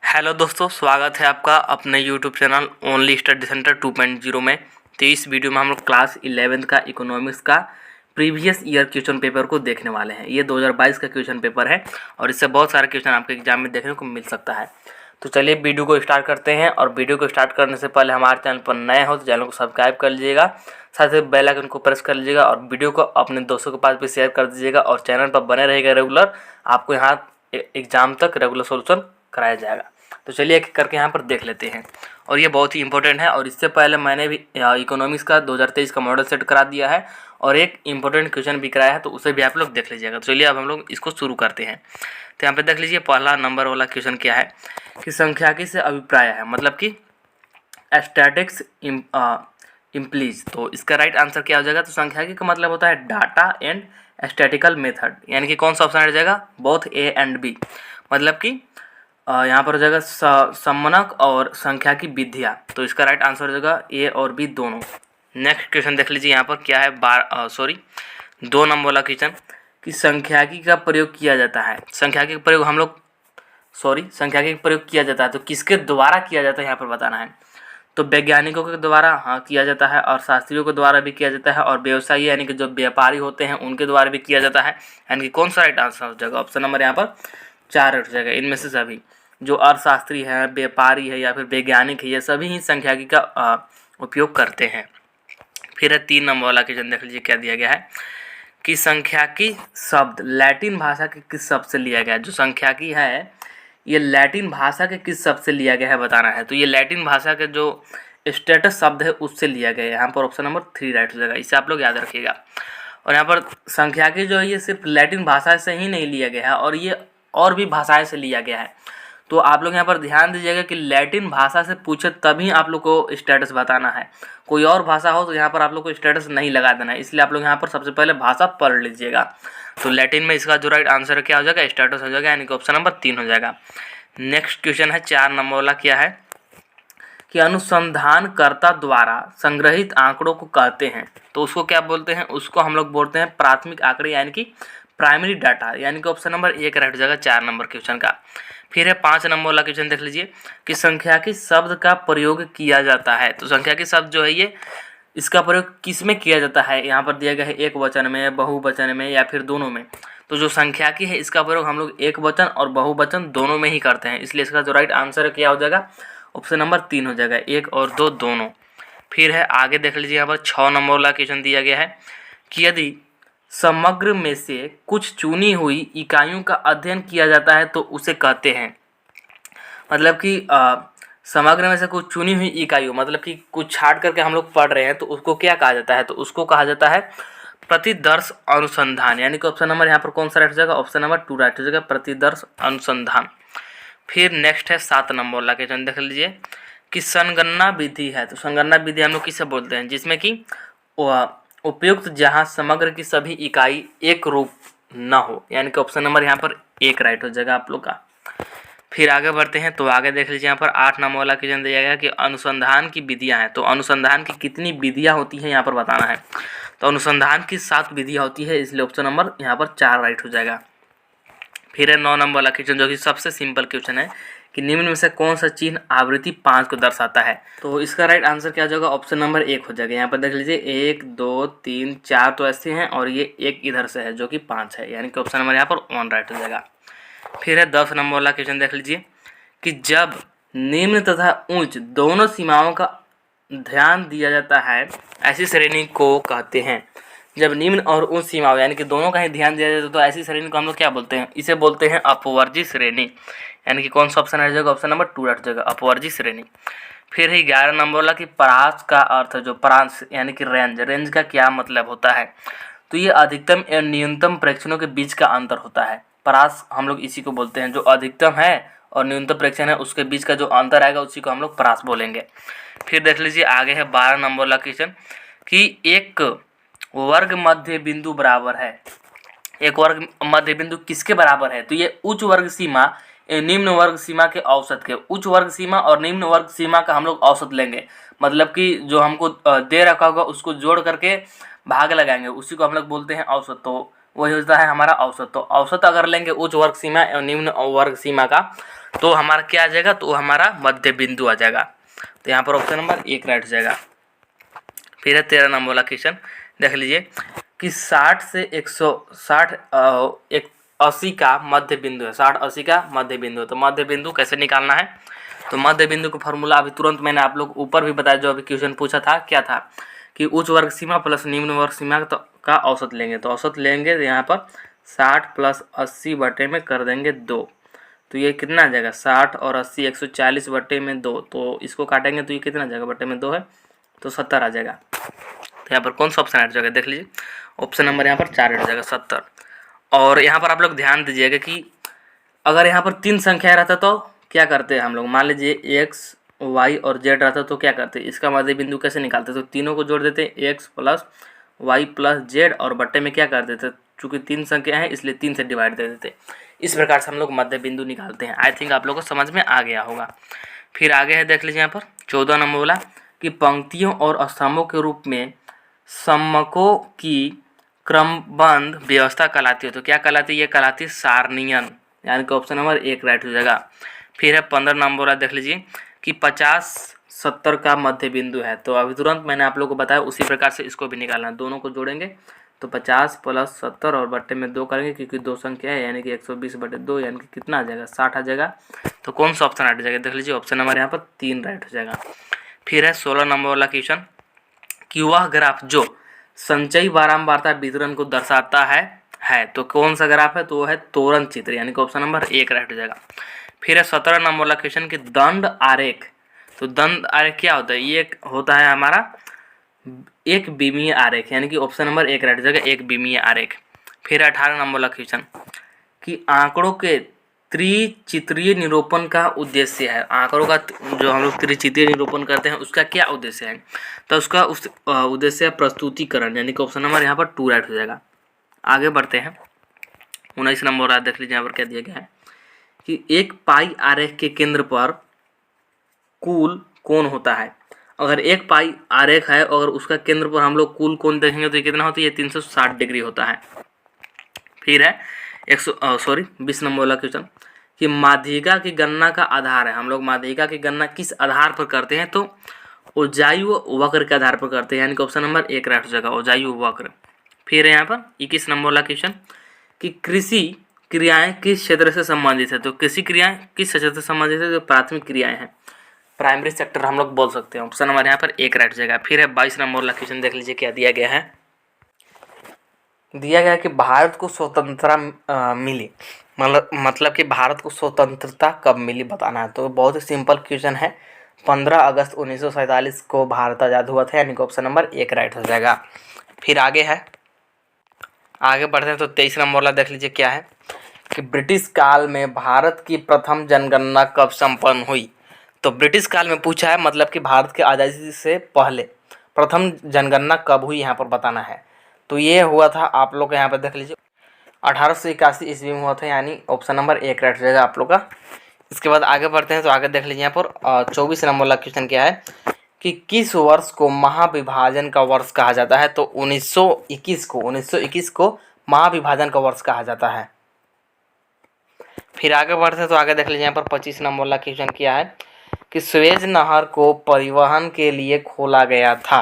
Hello दोस्तों, स्वागत है आपका अपने YouTube channel only study centre 2.0 में। तो इस वीडियो में हम लोग क्लास 11th का इकोनॉमिक्स का प्रीवियस ईयर क्वेश्चन पेपर को देखने वाले हैं। ये 2022 का क्वेश्चन पेपर है और इससे बहुत सारे क्वेश्चन आपके एग्जाम में देखने को मिल सकता है। तो चलिए वीडियो को स्टार्ट करते हैं। और वीडियो को स्टार्ट करने से पहले हमारे चैनल पर नए हो तो चैनल को सब्सक्राइब कर लीजिएगा, साथ ही बेल आइकन को प्रेस कर लीजिएगा और वीडियो को अपने दोस्तों के पास भी शेयर कर दीजिएगा। और चैनल पर बने रहेगा रेगुलर, आपको यहाँ एग्जाम तक रेगुलर सोल्यूशन कराया जाएगा। तो चलिए एक करके यहाँ पर देख लेते हैं। और ये बहुत ही इंपॉर्टेंट है। और इससे पहले मैंने भी इकोनॉमिक्स का 2023 का मॉडल सेट करा दिया है और एक इम्पोर्टेंट क्वेश्चन भी कराया है, तो उसे भी आप लोग देख लीजिएगा। तो चलिए अब हम लोग इसको शुरू करते हैं। तो यहाँ पे देख लीजिए पहला नंबर वाला क्वेश्चन क्या है कि संख्याकी से अभिप्राय है, मतलब कि स्टैटिक्स इम्प्लीज। तो इसका राइट आंसर क्या हो जाएगा? तो संख्याकी का मतलब होता है डाटा एंड स्टैटिकल मेथड, यानी कि कौन सा ऑप्शन आ जाएगा? Both A and B. मतलब कि यहाँ पर हो जाएगा सम्मनक और संख्या की विधियाँ। तो इसका राइट आंसर हो जाएगा ए और बी दोनों। नेक्स्ट क्वेश्चन देख लीजिए यहाँ पर क्या है, 2 नंबर वाला क्वेश्चन कि संख्याकी का प्रयोग किया जाता है। संख्याकी का प्रयोग संख्याकी का प्रयोग किया जाता है तो किसके द्वारा किया जाता है यहाँ पर बताना है। तो वैज्ञानिकों के द्वारा किया जाता है और शास्त्रियों के द्वारा भी किया जाता है और व्यवसायी यानी कि जो व्यापारी होते हैं उनके द्वारा भी किया जाता है। यानी कि कौन सा राइट आंसर हो जाएगा? ऑप्शन नंबर यहाँ पर 4 हो जाएगा। इनमें से सभी जो अर्थशास्त्री है, व्यापारी है या फिर वैज्ञानिक है, ये सभी ही संख्याकी का उपयोग करते हैं। फिर है 3 नंबर वाला क्वेश्चन देख लीजिए क्या दिया गया है कि संख्याकी शब्द लैटिन भाषा के किस शब्द से लिया गया है। जो संख्याकी है ये लैटिन भाषा के किस शब्द से लिया गया है बताना है। तो ये लैटिन भाषा के जो स्टेटस शब्द है उससे लिया गया है। यहाँ पर ऑप्शन नंबर 3 राइट हो जाएगा, इसे आप लोग याद रखिएगा। और यहाँ पर संख्याकी जो है ये सिर्फ लैटिन भाषा से ही नहीं लिया गया है और ये और भी भाषाएं से लिया गया है। तो आप लोग यहाँ पर ध्यान दीजिएगा कि लैटिन भाषा से पूछे तभी आप लोग को स्टेटस बताना है। कोई और भाषा हो तो यहाँ पर आप लोग को स्टेटस नहीं लगा देना है, इसलिए आप लोग यहाँ पर सबसे पहले भाषा पढ़ लीजिएगा। तो लैटिन में इसका जो राइट आंसर क्या हो जाएगा? स्टेटस हो जाएगा, यानी कि ऑप्शन नंबर 3 हो जाएगा। नेक्स्ट क्वेश्चन है 4 नंबर वाला क्या है कि अनुसंधानकर्ता द्वारा संग्रहित आंकड़ों को कहते हैं। तो उसको क्या बोलते हैं? उसको हम लोग बोलते हैं प्राथमिक आंकड़े, यानी कि प्राइमरी डाटा, यानी कि ऑप्शन नंबर 1 राइट हो जाएगा 4 नंबर क्वेश्चन का। फिर है 5 नंबर वाला क्वेश्चन देख लीजिए कि संख्याकी शब्द का प्रयोग किया जाता है। तो संख्याकी शब्द जो है ये इसका प्रयोग किस में किया जाता है? यहाँ पर दिया गया है एक वचन में, बहुवचन में या फिर दोनों में। तो जो संख्याकी है इसका प्रयोग हम लोग एक वचन और बहुवचन दोनों में ही करते हैं, इसलिए इसका जो राइट आंसर क्या हो जाएगा? ऑप्शन नंबर 3 हो जाएगा, 1 और 2 दोनों। फिर है आगे देख लीजिए यहाँ पर 6 नंबर वाला क्वेश्चन दिया गया है कि यदि समग्र में से कुछ चुनी हुई इकाइयों का अध्ययन किया जाता है तो उसे कहते हैं। मतलब कि समग्र में से कुछ चुनी हुई इकाइयों, मतलब कि कुछ छाट करके हम लोग पढ़ रहे हैं तो उसको क्या कहा जाता है? तो उसको कहा जाता है प्रतिदर्श अनुसंधान, यानी कि ऑप्शन नंबर यहाँ पर कौन सा राइट हो जाएगा? ऑप्शन नंबर 2 राइट हो जाएगा, प्रतिदर्श अनुसंधान। फिर नेक्स्ट है 7 नंबर वाला क्वेश्चन देख लीजिए कि संगणना विधि है। तो संगणना विधि हम लोग किसे बोलते हैं? जिसमें कि उपयुक्त जहाँ समग्र की सभी इकाई एक रूप न हो, यानी कि ऑप्शन नंबर यहाँ पर 1 राइट हो जाएगा आप लोग का। फिर आगे बढ़ते हैं। तो आगे देख लीजिए यहाँ पर 8 नंबर वाला क्वेश्चन दिया गया कि अनुसंधान की विधियाँ हैं। तो अनुसंधान की कितनी विधियाँ होती हैं यहाँ पर बताना है। तो अनुसंधान की 7 विधियाँ होती है, इसलिए ऑप्शन नंबर यहाँ पर 4 राइट हो जाएगा। फिर है 9 नंबर वाला क्वेश्चन जो कि सबसे सिंपल क्वेश्चन है कि निम्न में से कौन सा चिन्ह आवृत्ति 5 को दर्शाता है। तो इसका राइट आंसर क्या हो जाएगा? ऑप्शन नंबर 1 हो जाएगा। यहाँ पर देख लीजिए 1 2 3 4 तो ऐसे हैं और ये एक इधर से है जो कि 5 है, यानी कि ऑप्शन नंबर यहाँ पर 1 राइट हो जाएगा। फिर है 10 नंबर वाला क्वेश्चन देख लीजिए कि जब निम्न तथा उच्च दोनों सीमाओं का ध्यान दिया जाता है ऐसी श्रेणी को कहते हैं। जब निम्न और उच्च सीमाओं यानी कि दोनों का ही ध्यान दिया जाता है तो ऐसी श्रेणी को हम लोग क्या बोलते हैं? इसे बोलते हैं अपवर्जी श्रेणी, यानी कि कौन सा ऑप्शन आ जाएगा? ऑप्शन नंबर 2 राइट हो जाएगा, अपवर्जी श्रेणी। फिर है 11 नंबर वाला कि परास का अर्थ है, जो परास यानी कि रेंज का क्या मतलब होता है? तो ये अधिकतम एवं न्यूनतम प्रेक्षणों के बीच का अंतर होता है। परास हम लोग इसी को बोलते हैं, जो अधिकतम है और न्यूनतम प्रेक्षण है उसके बीच का जो अंतर आएगा उसी को हम लोग परास बोलेंगे। फिर देख लीजिए आगे है 12 नंबर वाला क्वेश्चन कि एक वर्ग मध्य बिंदु बराबर है। एक वर्ग मध्य बिंदु किसके बराबर है? तो ये उच्च वर्ग सीमा निम्न वर्ग सीमा के औसत के। उच्च वर्ग सीमा और निम्न वर्ग सीमा का हम लोग औसत लेंगे, मतलब कि जो हमको दे रखा होगा उसको जोड़ करके भाग लगाएंगे, उसी को हम लोग बोलते हैं औसत। तो वही होता है हमारा औसत। तो औसत अगर लेंगे उच्च वर्ग सीमा एवं निम्न वर्ग सीमा का, तो हमारा क्या आ जाएगा, तो हमारा मध्य बिंदु आ जाएगा। तो यहाँ पर ऑप्शन नंबर 1 राइट हो जाएगा। फिर है 13 नंबर वाला क्वेश्चन, देख लीजिए कि 60 से 160 80 का मध्य बिंदु है, 60 80 का मध्य बिंदु है। तो मध्य बिंदु कैसे निकालना है, तो मध्य बिंदु का फॉर्मूला अभी तुरंत मैंने आप लोग ऊपर भी बताया, जो अभी क्वेश्चन पूछा था क्या था कि उच्च वर्ग सीमा प्लस निम्न वर्ग सीमा का औसत लेंगे। तो औसत लेंगे तो यहाँ पर 60 प्लस 80 बटे में कर देंगे 2, तो ये कितना आ जाएगा 60 और 80 140 बटे में 2, तो इसको काटेंगे तो ये कितना आ जाएगा, बटे में 2 है तो 70 आ जाएगा। तो यहाँ पर कौन सा ऑप्शन हट जाएगा, देख लीजिए ऑप्शन नंबर यहाँ पर 4 हट जाएगा 70। और यहाँ पर आप लोग ध्यान दीजिएगा कि अगर यहाँ पर 3 संख्या रहता तो क्या करते हैं हम लोग, मान लीजिए x y और z रहता तो क्या करते, इसका मध्य बिंदु कैसे निकालते, तो तीनों को जोड़ देते x plus y plus z और बट्टे में क्या कर देते, चूँकि 3 संख्या है इसलिए 3 से डिवाइड दे देते। इस प्रकार से हम लोग मध्य बिंदु निकालते हैं। आई थिंक आप लोगों को समझ में आ गया होगा। फिर आगे है, देख लीजिए यहाँ पर 14 नंबर वाला कि पंक्तियों और स्तंभों के रूप में सम्मकों की क्रमबद्ध व्यवस्था कहलाती है। तो क्या कहलाती है, ये कहलाती है सारणीयन, यानी कि ऑप्शन नंबर 1 राइट हो जाएगा। फिर है 15 नंबर वाला, देख लीजिए कि 50 70 का मध्य बिंदु है। तो अभी तुरंत मैंने आप लोगों को बताया, उसी प्रकार से इसको भी निकालना है। दोनों को जोड़ेंगे तो 50 प्लस 70 और बट्टे में 2 करेंगे, क्योंकि 2 संख्या है, यानी कि 120 बटे 2 यानी कि कितना आ जाएगा 60 आ जाएगा। तो कौन सा ऑप्शन हट जाएगा, देख लीजिए ऑप्शन नंबर यहाँ पर 3 राइट हो जाएगा। फिर है 16 नंबर वाला क्वेश्चन कि वह ग्राफ जो संचयी बारंबारता वितरण को दर्शाता है तो कौन सा ग्राफ है, तो वो है त्वरण चित्र, यानी कि ऑप्शन नंबर 1 राइट हो जाएगा। फिर है 17 नंबर वाला क्वेश्चन कि दंड आरेख। तो दंड आरेख क्या होता है, ये होता है हमारा एक विमीय आरेख, यानी कि ऑप्शन नंबर 1 राइट हो जाएगा, एक विमीय आरेख। फिर 18 नंबर वाला क्वेश्चन कि आंकड़ों के त्रिचित्रीय निरूपण का उद्देश्य है। आंकड़ों का जो हम लोग त्रिचित्रीय निरूपण करते हैं उसका क्या उद्देश्य है, तो उसका उद्देश्य है प्रस्तुतिकरण, यानी कि ऑप्शन नंबर यहाँ पर 2 राइट हो जाएगा। आगे बढ़ते हैं 19 नंबर आप देख लीजिए, यहाँ पर क्या दिया गया है कि एक पाई आरेख के केंद्र पर कुल कोण होता है। अगर एक पाई आरेख है और उसका केंद्र पर हम लोग कुल कोण देखेंगे तो ये कितना होता है, ये 360 डिग्री होता है। फिर है 20 नंबर वाला क्वेश्चन कि माध्यिका की गणना का आधार है। हम लोग माध्यिका की गणना किस आधार पर करते हैं, तो ओजायु वक्र के आधार पर करते हैं, यानी कि ऑप्शन नंबर 1 राइट हो जाएगा, ओजायु वक्र। फिर है यहाँ पर 21 नंबर वाला क्वेश्चन कि कृषि क्रियाएं किस क्षेत्र से संबंधित है। तो कृषि क्रियाएं किस क्षेत्र से संबंधित है, जो प्राथमिक क्रियाएं हैं, प्राइमरी सेक्टर हम लोग बोल सकते हैं। ऑप्शन नंबर यहाँ पर 1 राइट हो जाएगा। फिर है 22 नंबर वाला क्वेश्चन, देख लीजिए क्या दिया गया है। दिया गया कि भारत को स्वतंत्रता मिली, मतलब कि भारत को स्वतंत्रता कब मिली बताना है। तो बहुत ही सिंपल क्वेश्चन है, 15 अगस्त 1947 को भारत आज़ाद हुआ था, यानी कि ऑप्शन नंबर 1 राइट हो जाएगा। फिर आगे है, आगे बढ़ते हैं तो 23 नंबर वाला देख लीजिए क्या है कि ब्रिटिश काल में भारत की प्रथम जनगणना कब संपन्न हुई। तो ब्रिटिश काल में पूछा है, मतलब कि भारत के आज़ादी से पहले प्रथम जनगणना कब हुई यहाँ पर बताना है। तो ये हुआ था, आप लोग यहाँ पर देख लीजिए 1881 ईस्वी में हुआ था, यानी ऑप्शन नंबर 1 राइट हो जाएगा आप लोग का। इसके बाद आगे बढ़ते हैं तो आगे देख लीजिए यहाँ पर 24 नंबर वाला क्वेश्चन क्या है कि किस वर्ष को महाविभाजन का वर्ष कहा जाता है। तो 1921 को महाविभाजन का वर्ष कहा जाता है। फिर आगे बढ़ते हैं तो आगे देख लीजिए यहाँ पर 25 नंबर वाला क्वेश्चन क्या है कि स्वेज नहर को परिवहन के लिए खोला गया था।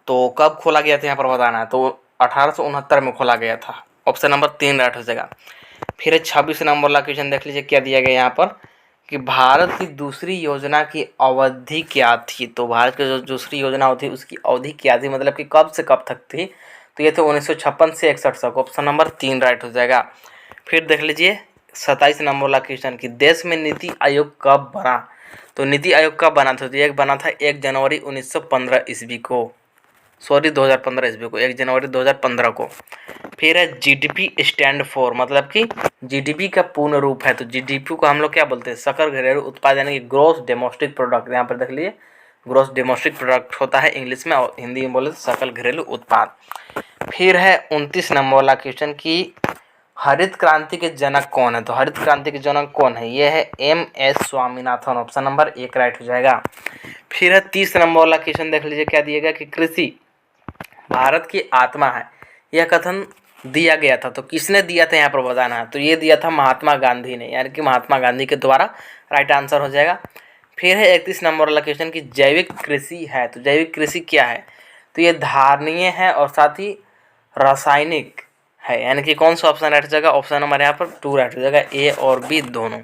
तो कब खोला गया था यहाँ पर बताना है, तो 1869 में खोला गया था, ऑप्शन नंबर 3 राइट हो जाएगा। फिर 26 नंबर वाला क्वेश्चन देख लीजिए क्या दिया गया यहाँ पर कि भारत की दूसरी योजना की अवधि क्या थी। तो भारत की जो दूसरी योजना होती उसकी अवधि क्या थी, मतलब कि कब से कब तक थी, तो ये तो 1956 से 61 तक, ऑप्शन नंबर 3 राइट हो जाएगा। फिर देख लीजिए 27 नंबर वाला क्वेश्चन कि देश में नीति आयोग कब बना। तो नीति आयोग कब बना था, तो ये बना था 1 जनवरी 1915 ईस्वी को, 2015 ईस्वी को, 1 जनवरी 2015 को। फिर है जीडीपी स्टैंड फॉर, मतलब कि जीडीपी का पूर्ण रूप है। तो जीडीपी को हम लोग क्या बोलते हैं, सकल घरेलू उत्पाद, यानी कि ग्रॉस डोमेस्टिक प्रोडक्ट। यहाँ पर देख लीजिए ग्रॉस डोमेस्टिक प्रोडक्ट होता है इंग्लिश में, और हिंदी में बोले तो सकल घरेलू उत्पाद। फिर है 29 नंबर वाला क्वेश्चन कि हरित क्रांति के जनक कौन है। तो हरित क्रांति के जनक कौन है, ये है MS Swaminathan, option number 1 right हो जाएगा। फिर है 30 नंबर वाला क्वेश्चन देख लीजिए क्या दिएगा कि कृषि भारत की आत्मा है। यह कथन दिया गया था। तो किसने दिया था यहाँ पर बताना है। तो ये दिया था महात्मा गांधी ने, यानी कि महात्मा गांधी के द्वारा राइट आंसर हो जाएगा। फिर है 31 नंबर वाला क्वेश्चन की जैविक कृषि है। तो जैविक कृषि क्या है, तो ये धारणीय है और साथ ही रासायनिक है, यानी कि कौन सा ऑप्शन राइट हो जाएगा, ऑप्शन नंबर यहाँ पर 2 राइट हो जाएगा, ए और बी दोनों।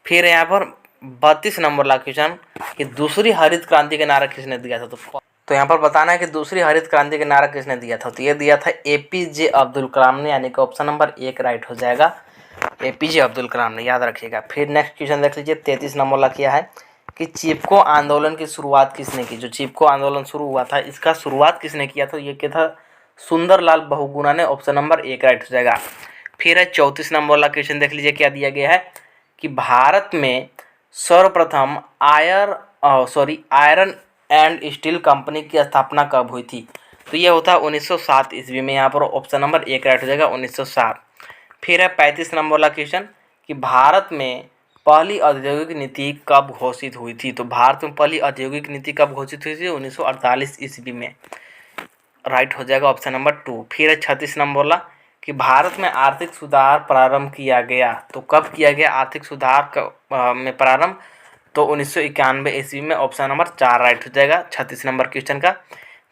फिर यहाँ पर 32 नंबर वाला क्वेश्चन कि दूसरी हरित क्रांति का नारा किसने दिया था। तो यहाँ पर बताना है कि दूसरी हरित क्रांति का नारा किसने दिया था। तो ये दिया था एपीजे अब्दुल कलाम ने, यानी कि ऑप्शन नंबर 1 राइट हो जाएगा, एपीजे अब्दुल कलाम ने, याद रखिएगा। फिर नेक्स्ट क्वेश्चन देख लीजिए, 33 नंबर वाला क्या है कि चिपको आंदोलन की शुरुआत किसने की। जो चिपको आंदोलन शुरू हुआ था, इसका शुरुआत किसने किया था, ये क्या था, सुंदरलाल बहुगुणा ने, ऑप्शन नंबर 1 राइट हो जाएगा। फिर है 34 नंबर वाला क्वेश्चन देख लीजिए, क्या दिया गया है कि भारत में सर्वप्रथम आयरन एंड स्टील कंपनी की स्थापना कब हुई थी। तो ये होता है 1907 ईस्वी में, यहाँ पर ऑप्शन नंबर 1 राइट हो जाएगा, 1907। फिर है 35 नंबर वाला क्वेश्चन कि भारत में पहली औद्योगिक नीति कब घोषित हुई थी। तो भारत में पहली औद्योगिक नीति कब घोषित हुई थी, 1948 ईस्वी में, राइट हो जाएगा, ऑप्शन नंबर 2। फिर है 36 नंबर वाला कि भारत में आर्थिक सुधार प्रारंभ किया गया। तो कब किया गया आर्थिक सुधार में प्रारंभ, तो 1991 ईस्वी में, ऑप्शन नंबर 4 राइट हो जाएगा 36 नंबर क्वेश्चन का।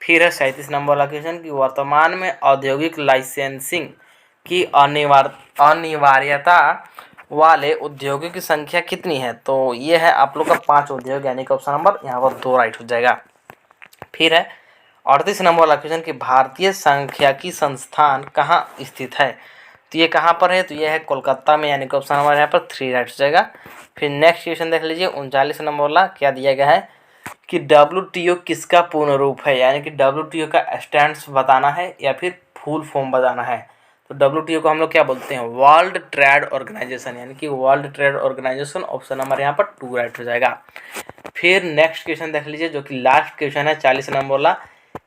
फिर है 37 नंबर वाला क्वेश्चन कि वर्तमान में औद्योगिक लाइसेंसिंग की अनिवार्यता वाले उद्योगों की संख्या कितनी है। तो ये है आप लोग का 5 उद्योग, यानी कि ऑप्शन नंबर यहाँ पर 2 राइट हो जाएगा। फिर है 38 नंबर वाला क्वेश्चन कि भारतीय सांख्यिकी संस्थान कहाँ स्थित है। तो ये कहाँ पर है, तो ये है कोलकाता में, यानी कि ऑप्शन नंबर यहाँ पर 3 राइट हो जाएगा। फिर नेक्स्ट क्वेश्चन देख लीजिए, 39 नंबर वाला क्या दिया गया है कि WTO किसका पूर्ण रूप है, यानी कि WTO का स्टैंड्स बताना है या फिर फुल फॉर्म बताना है। तो WTO को हम लोग क्या बोलते हैं, वर्ल्ड ट्रेड ऑर्गेनाइजेशन, यानी कि world trade organization, option number यहाँ पर 2 राइट हो जाएगा। फिर नेक्स्ट क्वेश्चन देख लीजिए, जो कि लास्ट क्वेश्चन है 40 नंबर वाला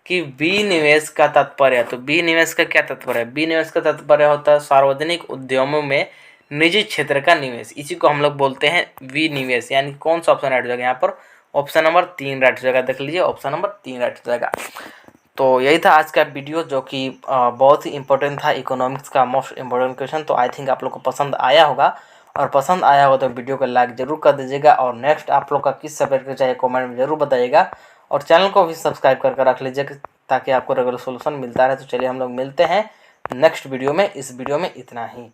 कि विनिवेश का तात्पर्य है। तो विनिवेश का क्या तात्पर्य है, विनिवेश का तात्पर्य होता है सार्वजनिक उद्यमों में निजी क्षेत्र का निवेश, इसी को हम लोग बोलते हैं विनिवेश, यानी कौन सा ऑप्शन राइट हो जाएगा यहाँ पर, ऑप्शन नंबर 3 राइट हो जाएगा। देख लीजिए ऑप्शन नंबर 3 राइट हो जाएगा। तो यही था आज का वीडियो, जो कि बहुत ही इंपॉर्टेंट था, इकोनॉमिक्स का मोस्ट इम्पोर्टेंट क्वेश्चन। तो आई थिंक आप लोग को पसंद आया होगा, और पसंद आया हो तो वीडियो को लाइक जरूर कर दीजिएगा, और नेक्स्ट आप लोग का किस सब्जेक्ट का चाहिए कमेंट में जरूर बताइएगा, और चैनल को भी सब्सक्राइब करके रख लीजिएगा ताकि आपको रेगुलर सोल्यूशन मिलता रहे। तो चलिए हम लोग मिलते हैं नेक्स्ट वीडियो में, इस वीडियो में इतना ही।